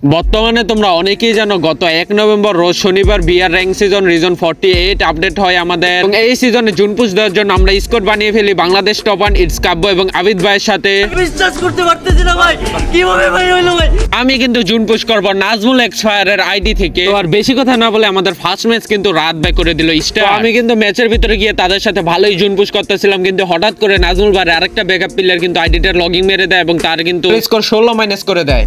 বর্তমানে তোমরা অনেকেই জানো গত 1 নভেম্বর রোজ শনিবার BR rank season reason 48 update হয় আমাদের এবং এই সিজনে জুন পুশ দেওয়ার জন্য আমরা স্কোয়াড বানিয়ে ফেলি বাংলাদেশ টপ 1 ইটস কাব্য এবং আবিদ ভাইয়ের সাথে। বিশ্বাস করতে পারতেছি না ভাই, কিভাবে ভাই হলো ভাই। আমি কিন্তু জুন পুশ করব নাজমুল এক্সপায়ারের আইডি থেকে। আর বেশি কথা না বলে আমাদের ফার্স্ট ম্যাচ কিন্তু রাত বাই করে দিল স্টার। আমি কিন্তু ম্যাচের ভিতরে গিয়ে তাদের সাথে ভালোই জুন পুশ করতেছিলাম, কিন্তু হঠাৎ করে নাজমুল ভাই আরেকটা ব্যাকআপ প্লেয়ার কিন্তু আইডিটার লগিং মেরে দেয় এবং তার কিন্তু স্কোর 16 মাইনাস করে দেয়।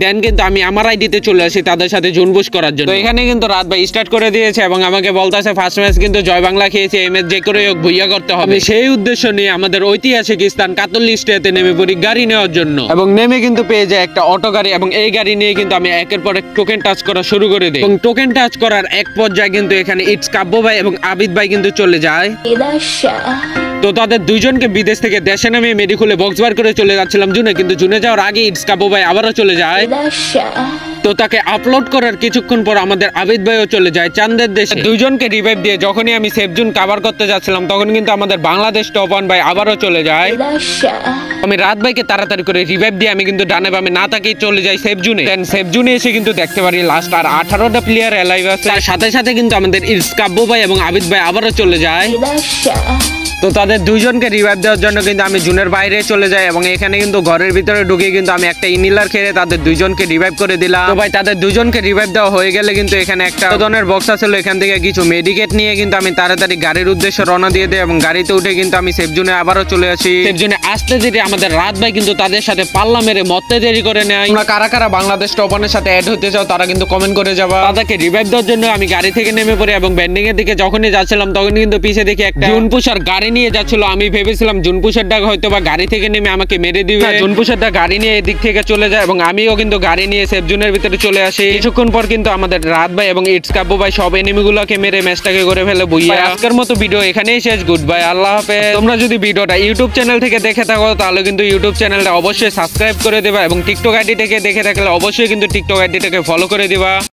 দেন কিন্তু আমি আমার আইডিতে চলে আসি তাদের সাথে জুন পুশ করার জন্য। তো এখানে কিন্তু রাত ভাই স্টার্ট করে দিয়েছে এবং আমাকে বলতেছে ফার্স্ট ম্যাচ কিন্তু জয় বাংলা খেয়েছে, এই ম্যাচ যে করে হোক ভুইয়া করতে হবে। সেই উদ্দেশ্য নিয়ে আমাদের ঐতিহাসিক স্থান কাতলি স্টেতে নেমে পড়ি গাড়ি নেওয়ার জন্য এবং নেমে কিন্তু পেয়ে যায় একটা অটো গাড়ি এবং এই গাড়ি নিয়ে কিন্তু আমি একের পর এক টোকেন টাচ করা শুরু করে দিই এবং টোকেন টাচ করার এক পর্যায়ে কিন্তু এখানে ইটস কাব্য ভাই এবং আবিদ ভাই কিন্তু চলে যায়। তো তাদের দুইজনকে বিদেশ থেকে দেশে নামিয়ে মেডিকুলে বক্স বার করে চলে যাচ্ছিলাম জুনে, কিন্তু জুনে যাওয়ার আগে ইটস কাব্য ভাই আবারও চলে যায়। তো তাকে আপলোড করার কিছুক্ষণ পর আমাদের আবিদ ভাইও চলে যায় চাঁদের দেশে। দুইজনকে রিভাইভ দিয়ে যখনই আমি সেফ জোন কভার করতে যাচ্ছিলাম তখন কিন্তু আমাদের বাংলাদেশ টপ 1 ভাই আবারও চলে যায়। আমি রাত ভাইকে তাড়াতাড়ি করে রিভাইভ দিয়ে আমি কিন্তু ডানে বামে না তাকিয়ে চলে যাই সেফ জোনে। দেন সেফ জোনে এসে কিন্তু দেখতে পারি লাস্ট আর 18টা প্লেয়ার অ্যালাইভ আছে। তার সাথে সাথে কিন্তু আমাদের ইটস কাব্য ভাই এবং আবিদ ভাই আবারও চলে যায়। তো তাদের দুইজনকে রিভাইভ দেওয়ার জন্য কিন্তু আমি জুনের বাইরে চলে যাই এবং এখানে কিন্তু ঘরের ভিতরে ঢুকে কিন্তু আমি একটা ইনিলার খেয়ে তাদের দুইজনকে রিভাইভ করে দিলাম। তো ভাই তাদের দুইজনকে রিভাইভ দেওয়া হয়ে গেলে কিন্তু এখানে একটা ধরনের বক্স আছিল, এখান থেকে কিছু মেডিকেট নিয়ে কিন্তু আমি তাড়াতাড়ি গাড়ির উদ্দেশ্যে রওনা দিয়ে দিই এবং গাড়িতে উঠে কিন্তু আমি সেফ জোনে আবারও চলে আসি। সেফ জোনে আসতে দেরি আমাদের রাত ভাই কিন্তু তাদের সাথে পাল্লা মেরে মরতে দেরি করে নেয়। তোমরা কারা কারা বাংলাদেশ টপ 1 এর সাথে অ্যাড হতে চাও তারা কিন্তু কমেন্ট করে যাবা। তাদেরকে রিভাইভ দেওয়ার জন্য আমি গাড়ি থেকে নেমে পড়ি এবং ব্যান্ডিং এর দিকে যখনই যাচ্ছিলাম তখন কিন্তু পিছে দেখি একটা জুনপুষার গাড়ি নিয়ে যাচ্ছিল। আমি ভেবেছিলাম জুনপুষার ডাক হয়তো বা গাড়ি থেকে নেমে আমাকে মেরে দিবে। জুনপুষার ডাক গাড়ি নিয়ে এদিক থেকে চলে যায় এবং আমিও কিন্তু গাড়ি নিয়ে সেফ জোনের ভিতরে চলে আসি। কিছুক্ষণ পর কিন্তু আমাদের রাত ভাই এবং ইটস কাব্য ভাই সব এনিমিগুলোকে মেরে ম্যাচটাকে করে ফেলে বুইয়া। আজকের মতো ভিডিও এখানেই শেষ, গুড বাই, আল্লাহ হাফেজ। তোমরা যদি ভিডিওটা ইউটিউব চ্যানেল থেকে দেখে থাকো তাহলে কিন্তু ইউটিউব চ্যানেলটা অবশ্যই সাবস্ক্রাইব করে দেবা এবং টিকটক আইডি থেকে দেখে থাকলে অবশ্যই কিন্তু টিকটক আইডিটাকে ফলো করে দিবা।